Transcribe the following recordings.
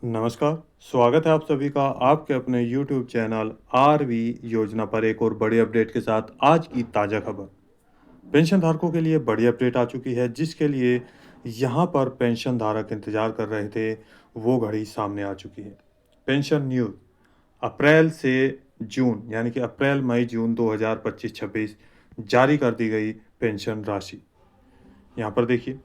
नमस्कार, स्वागत है आप सभी का आपके अपने YouTube चैनल आरवी योजना पर एक और बड़ी अपडेट के साथ आज की ताज़ा खबर। पेंशन धारकों के लिए बड़ी अपडेट आ चुकी है जिसके लिए यहाँ पर पेंशन धारक इंतजार कर रहे थे, वो घड़ी सामने आ चुकी है। पेंशन न्यूज़ अप्रैल से जून यानी कि अप्रैल, मई, जून 2025-26 जारी कर दी गई पेंशन राशि। यहाँ पर देखिए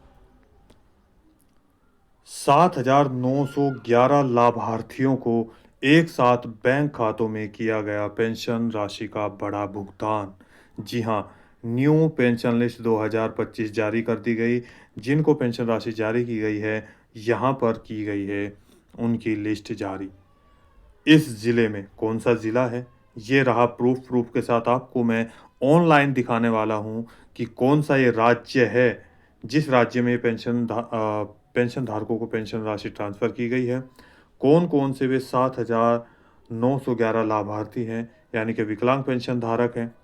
7,911 लाभार्थियों को एक साथ बैंक खातों में किया गया पेंशन राशि का बड़ा भुगतान। जी हाँ, न्यू पेंशन लिस्ट 2025 जारी कर दी गई। जिनको पेंशन राशि जारी की गई है, यहाँ पर की गई है उनकी लिस्ट जारी। इस ज़िले में कौन सा ज़िला है, ये रहा प्रूफ के साथ आपको मैं ऑनलाइन दिखाने वाला हूँ कि कौन सा ये राज्य है, जिस राज्य में पेंशन धारकों को पेंशन राशि ट्रांसफ़र की गई है। कौन-कौन से वे 7,911 लाभार्थी हैं, यानी कि विकलांग पेंशन धारक हैं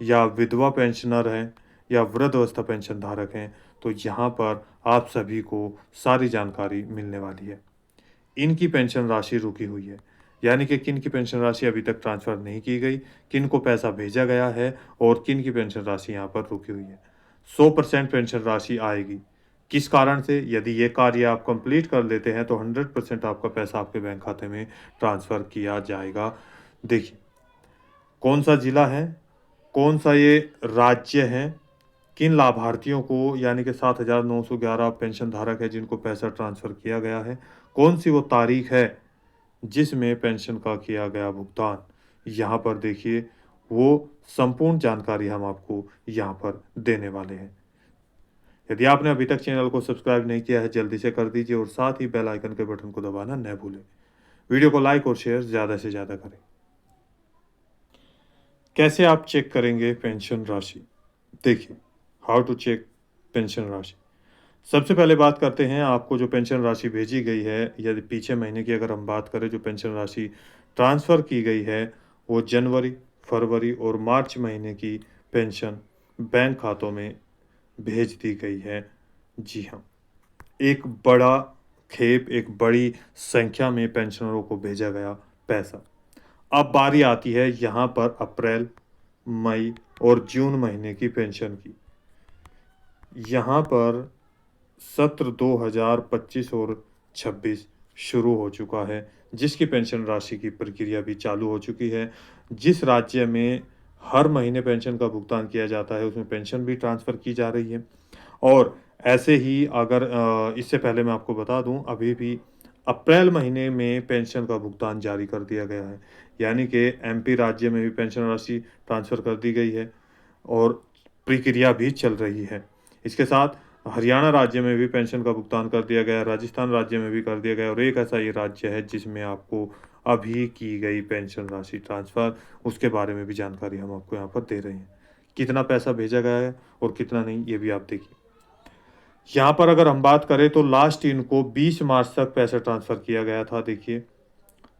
या विधवा पेंशनर हैं या वृद्धावस्था पेंशन धारक हैं, तो यहाँ पर आप सभी को सारी जानकारी मिलने वाली है। इनकी पेंशन राशि रुकी हुई है, यानी कि किन की पेंशन राशि अभी तक ट्रांसफ़र नहीं की गई, किन को पैसा भेजा गया है और किन की पेंशन राशि यहाँ पर रुकी हुई है। 100% पेंशन राशि आएगी। किस कारण से? यदि ये कार्य आप कंप्लीट कर लेते हैं तो 100% आपका पैसा आपके बैंक खाते में ट्रांसफ़र किया जाएगा। देखिए, कौन-सा ज़िला है, कौन-सा ये राज्य है, किन लाभार्थियों को यानी कि 7,911 पेंशन धारक है जिनको पैसा ट्रांसफ़र किया गया है, कौन-सी वो तारीख है जिसमें पेंशन का किया गया भुगतान। यहाँ पर देखिए, वो संपूर्ण जानकारी हम आपको यहाँ पर देने वाले हैं। यदि आपने अभी तक चैनल को सब्सक्राइब नहीं किया है, जल्दी से कर दीजिए और साथ ही बेल आइकन के बटन को दबाना न भूलें। वीडियो को लाइक और शेयर ज़्यादा से ज़्यादा करें। कैसे आप चेक करेंगे पेंशन राशि? देखिए, हाउ टू चेक पेंशन राशि। सबसे पहले बात करते हैं आपको जो पेंशन राशि भेजी गई है, यदि पीछे महीने की अगर हम बात करें जो पेंशन राशि ट्रांसफ़र की गई है, वो जनवरी, फरवरी और मार्च महीने की पेंशन बैंक खातों में भेज दी गई है। जी हाँ, एक बड़ा खेप, एक बड़ी संख्या में पेंशनरों को भेजा गया पैसा। अब बारी आती है यहाँ पर अप्रैल, मई और जून महीने की पेंशन की। यहाँ पर सत्र 2025 और 26 शुरू हो चुका है, जिसकी पेंशन राशि की प्रक्रिया भी चालू हो चुकी है। जिस राज्य में हर महीने पेंशन का भुगतान किया जाता है, उसमें पेंशन भी ट्रांसफ़र की जा रही है। और ऐसे ही अगर इससे पहले मैं आपको बता दूँ, अभी भी अप्रैल महीने में पेंशन का भुगतान जारी कर दिया गया है, यानी कि एमपी राज्य में भी पेंशन राशि ट्रांसफ़र कर दी गई है और प्रक्रिया भी चल रही है। इसके साथ हरियाणा राज्य में भी पेंशन का भुगतान कर दिया गया है, राजस्थान राज्य में भी कर दिया गया है और एक ऐसा ये राज्य है जिसमें आपको अभी की गई पेंशन राशि ट्रांसफ़र, उसके बारे में भी जानकारी हम आपको यहाँ पर दे रहे हैं। कितना पैसा भेजा गया है और कितना नहीं, ये भी आप देखिए। यहाँ पर अगर हम बात करें तो लास्ट इनको 20 मार्च तक पैसा ट्रांसफ़र किया गया था। देखिए,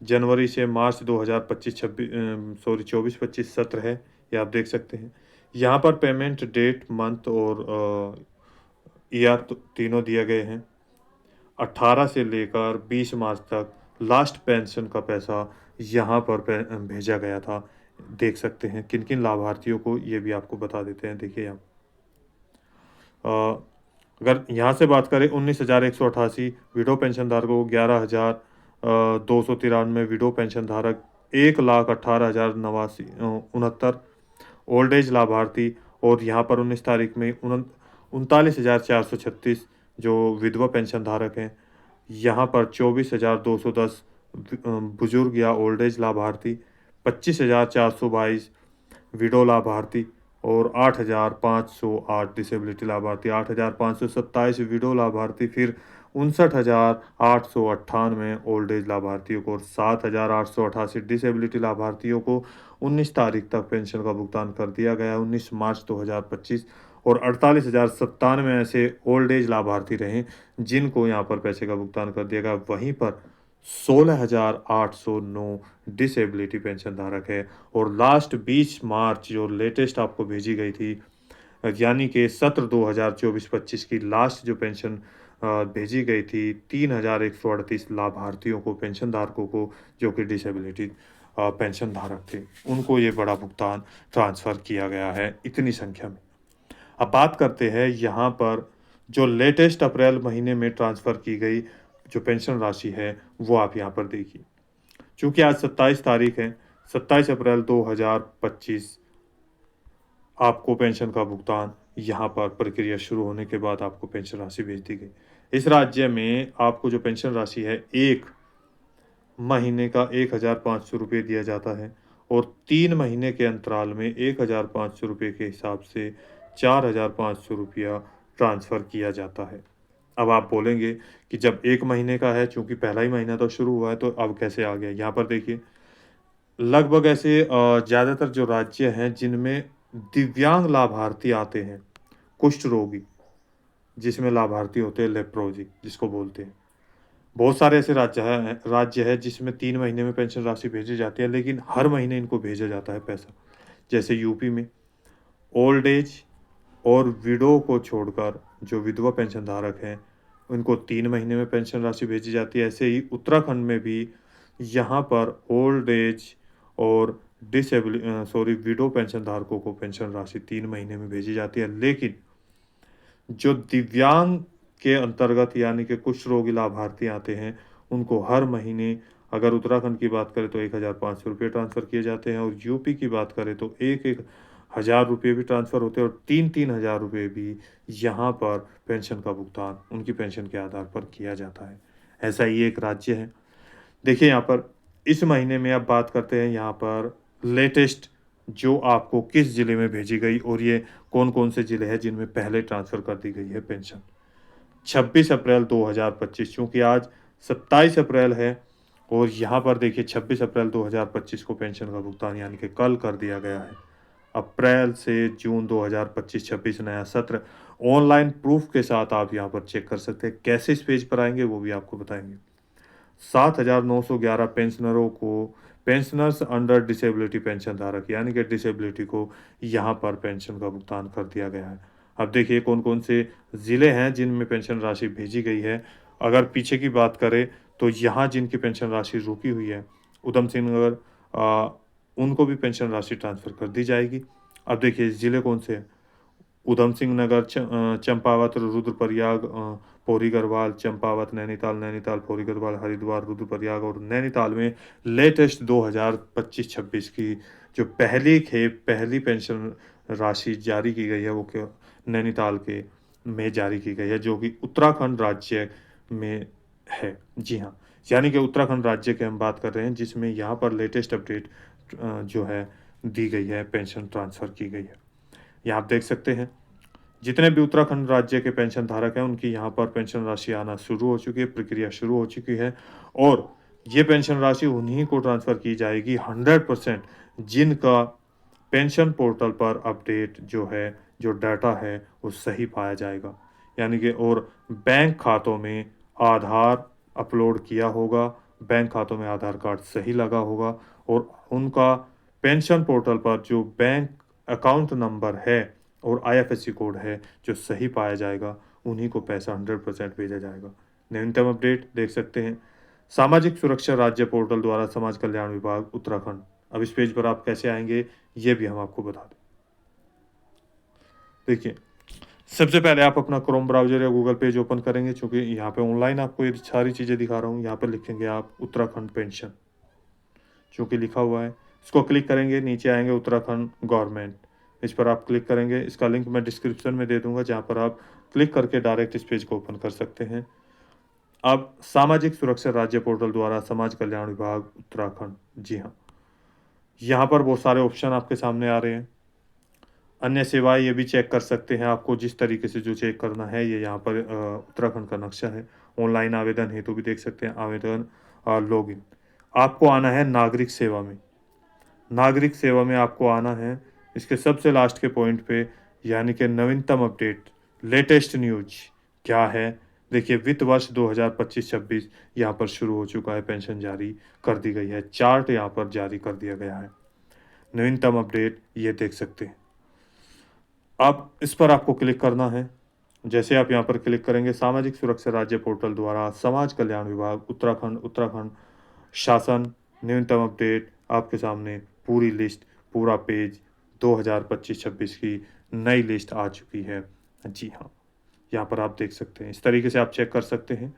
जनवरी से मार्च 24-25 सत्र है, ये आप देख सकते हैं। यहाँ पर पेमेंट डेट, मंथ और ईयर तीनों दिए गए हैं। 18 से लेकर 20 मार्च तक लास्ट पेंशन का पैसा यहाँ पर भेजा गया था। देख सकते हैं किन-किन लाभार्थियों को, ये भी आपको बता देते हैं। देखिए यहाँ अगर यहाँ से बात करें 19,188 विडो पेंशनधारकों को, 11,293 विडो पेंशनधारक, 1,18,089 ओल्ड एज लाभार्थी और यहाँ पर 19 तारीख में 39,436 जो विधवा पेंशनधारक हैं। यहाँ पर 24,210 बुजुर्ग या ओल्ड एज लाभार्थी, 25,422 विडो लाभार्थी और 8,508 डिसेबिलिटी लाभार्थी, 8,527 विडो लाभार्थी, फिर 59,898 ओल्ड एज लाभार्थियों को और 7,888 डिसेबिलिटी लाभार्थियों को 19 तारीख तक पेंशन का भुगतान कर दिया गया है, 19 मार्च 2025 और 48,097 ऐसे ओल्ड एज लाभार्थी रहे जिनको यहाँ पर पैसे का भुगतान कर दिया गया। वहीं पर 16,809 डिसेबिलिटी पेंशन धारक है और लास्ट 20 मार्च जो लेटेस्ट आपको भेजी गई थी, यानी कि सत्र 2024-25 की लास्ट जो पेंशन भेजी गई थी 3,138 लाभार्थियों को, पेंशनधारकों को, जो कि डिसेबिलिटी पेंशन धारक थे। उनको ये बड़ा भुगतान ट्रांसफ़र किया गया है इतनी संख्या में। अब बात करते हैं यहाँ पर जो लेटेस्ट अप्रैल महीने में ट्रांसफ़र की गई जो पेंशन राशि है, वो आप यहाँ पर देखिए। चूँकि आज 27 तारीख है, 27 अप्रैल 2025 आपको पेंशन का भुगतान यहाँ पर प्रक्रिया शुरू होने के बाद आपको पेंशन राशि भेज दी गई। इस राज्य में आपको जो पेंशन राशि है, 1 महीने का 1,500 रुपये दिया जाता है और 3 महीने के अंतराल में 1,500 रुपये के हिसाब से 4,500 रुपया ट्रांसफ़र किया जाता है। अब आप बोलेंगे कि जब 1 महीने का है, चूँकि पहला ही महीना तो शुरू हुआ है, तो अब कैसे आ गया? यहाँ पर देखिए, लगभग ऐसे ज़्यादातर जो राज्य हैं, जिनमें दिव्यांग लाभार्थी आते हैं, कुष्ठ रोगी, जिसमें लाभार्थी होते हैं लेप्रोजी जिसको बोलते हैं। बहुत सारे ऐसे राज्य है जिसमें 3 महीने में पेंशन राशि भेजी जाती है, लेकिन हर महीने इनको भेजा जाता है पैसा। जैसे यूपी में ओल्ड एज और विडो को छोड़कर जो विधवा पेंशन धारक हैं, उनको 3 महीने में पेंशन राशि भेजी जाती है। ऐसे ही उत्तराखंड में भी यहाँ पर ओल्ड एज और विडो पेंशन धारकों को पेंशन राशि 3 महीने में भेजी जाती है। लेकिन जो दिव्यांग के अंतर्गत यानी कि कुष्ठ रोगी लाभार्थी आते हैं, उनको हर महीने, अगर उत्तराखंड की बात करें तो 1,500 रुपये ट्रांसफ़र किए जाते हैं और यूपी की बात करें तो 1-1 हज़ार रुपये भी ट्रांसफ़र होते हैं और 3-3 हज़ार रुपये भी यहाँ पर पेंशन का भुगतान उनकी पेंशन के आधार पर किया जाता है। ऐसा ही एक राज्य है। देखिए यहाँ पर इस महीने में अब बात करते हैं यहाँ पर लेटेस्ट जो आपको किस ज़िले में भेजी गई और ये कौन-कौन से ज़िले हैं जिनमें पहले ट्रांसफ़र कर दी गई है पेंशन। 26 अप्रैल 2025, चूँकि आज 27 अप्रैल है और यहाँ पर देखिए 26 अप्रैल 2025 को पेंशन का भुगतान यानी कि कल कर दिया गया है। अप्रैल से जून 2025-26 नया सत्र ऑनलाइन प्रूफ़ के साथ आप यहाँ पर चेक कर सकते हैं। कैसे इस पेज पर आएँगे वो भी आपको बताएँगे। 7,911 पेंशनरों को पेंशनर्स अंडर डिसेबिलिटी पेंशन धारक यानी कि डिसेबिलिटी को यहाँ पर पेंशन का भुगतान कर दिया गया है। अब देखिए कौन-कौन से ज़िले हैं जिनमें पेंशन राशि भेजी गई है। अगर पीछे की बात करें तो यहाँ जिनकी पेंशन राशि रुकी हुई है, ऊधम सिंह नगर, उनको भी पेंशन राशि ट्रांसफ़र कर दी जाएगी। अब देखिए ज़िले कौन से हैं? ऊधम सिंह नगर, चंपावत, रुद्रप्रयाग, पौड़ी गढ़वाल, चंपावत, नैनीताल, नैनीताल, पौड़ी गढ़वाल, हरिद्वार, रुद्रप्रयाग और नैनीताल में लेटेस्ट 2025-26 की जो पहली पेंशन राशि जारी की गई है, वो नैनीताल के में जारी की गई है, जो कि उत्तराखंड राज्य में है। जी हाँ, यानी कि उत्तराखंड राज्य की हम बात कर रहे हैं, जिसमें यहाँ पर लेटेस्ट अपडेट जो है दी गई है, पेंशन ट्रांसफ़र की गई है। यहाँ आप देख सकते हैं, जितने भी उत्तराखंड राज्य के पेंशन धारक हैं, उनकी यहाँ पर पेंशन राशि आना शुरू हो चुकी है, प्रक्रिया शुरू हो चुकी है और ये पेंशन राशि उन्हीं को ट्रांसफ़र की जाएगी 100% जिनका पेंशन पोर्टल पर अपडेट जो है, जो डाटा है, वो सही पाया जाएगा। यानी कि और बैंक खातों में आधार अपलोड किया होगा, बैंक खातों में आधार कार्ड सही लगा होगा और उनका पेंशन पोर्टल पर जो बैंक अकाउंट नंबर है और आईएफएससी कोड है, जो सही पाया जाएगा, उन्हीं को पैसा 100% भेजा जाएगा। न्यूनतम अपडेट देख सकते हैं, सामाजिक सुरक्षा राज्य पोर्टल द्वारा समाज कल्याण विभाग उत्तराखंड। अब इस पेज पर आप कैसे आएँगे, ये भी हम आपको बता दें। देखिए, सबसे पहले आप अपना क्रोम ब्राउज़र या गूगल पेज ओपन करेंगे, चूँकि यहाँ पे ऑनलाइन आपको ये सारी चीज़ें दिखा रहा हूँ। यहाँ पर लिखेंगे आप उत्तराखंड पेंशन, चूँकि लिखा हुआ है, इसको क्लिक करेंगे, नीचे आएँगे उत्तराखंड गवर्नमेंट, इस पर आप क्लिक करेंगे। इसका लिंक मैं डिस्क्रिप्शन में दे दूँगा, जहाँ पर आप क्लिक करके डायरेक्ट इस पेज को ओपन कर सकते हैं। अब सामाजिक सुरक्षा राज्य पोर्टल द्वारा समाज कल्याण विभाग उत्तराखंड, जी हाँ, यहाँ पर बहुत सारे ऑप्शन आपके सामने आ रहे हैं। अन्य सेवाएँ ये भी चेक कर सकते हैं, आपको जिस तरीके से जो चेक करना है, ये यहाँ पर उत्तराखंड का नक्शा है। ऑनलाइन आवेदन हेतु भी देख सकते हैं, आवेदन लॉगिन। आपको आना है नागरिक सेवा में। नागरिक सेवा में आपको आना है, इसके सबसे लास्ट के पॉइंट पे, यानी कि नवीनतम अपडेट, लेटेस्ट न्यूज़ क्या है? देखिए, वित्त वर्ष 2025-26 यहाँ पर शुरू हो चुका है, पेंशन जारी कर दी गई है, चार्ट यहाँ पर जारी कर दिया गया है। नवीनतम अपडेट ये देख सकते हैं। अब इस पर आपको क्लिक करना है जैसे आप यहाँ पर क्लिक करेंगे सामाजिक सुरक्षा राज्य पोर्टल द्वारा समाज कल्याण विभाग उत्तराखंड उत्तराखंड शासन न्यूनतम अपडेट आपके सामने पूरी लिस्ट पूरा पेज 2025-26 की नई लिस्ट आ चुकी है। जी हाँ, यहाँ पर आप देख सकते हैं। इस तरीके से आप चेक कर सकते हैं।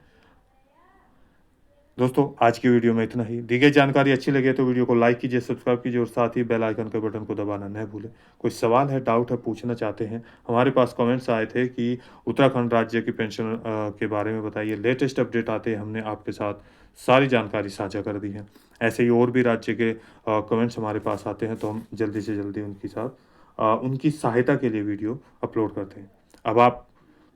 दोस्तों आज की वीडियो में इतना ही। दी गई जानकारी अच्छी लगे तो वीडियो को लाइक कीजिए, सब्सक्राइब कीजिए और साथ ही बेल आइकन के बटन को दबाना न भूलें। कोई सवाल है, डाउट है, पूछना चाहते हैं, हमारे पास कमेंट्स आए थे कि उत्तराखंड राज्य की पेंशन के बारे में बताइए। लेटेस्ट अपडेट आते ही हमने आपके साथ सारी जानकारी साझा कर दी है। ऐसे ही और भी राज्य के कमेंट्स हमारे पास आते हैं तो हम जल्दी से जल्दी उनके साथ उनकी सहायता के लिए वीडियो अपलोड करते हैं। अब आप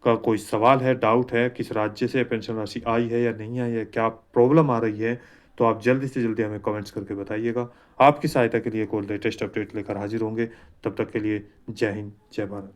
का कोई सवाल है, डाउट है, किस राज्य से पेंशन राशि आई है या नहीं आई है, क्या प्रॉब्लम आ रही है, तो आप जल्दी से जल्दी हमें कमेंट्स करके बताइएगा। आपकी सहायता के लिए एक और लेटेस्ट अपडेट लेकर हाज़िर होंगे। तब तक के लिए जय हिंद, जय भारत।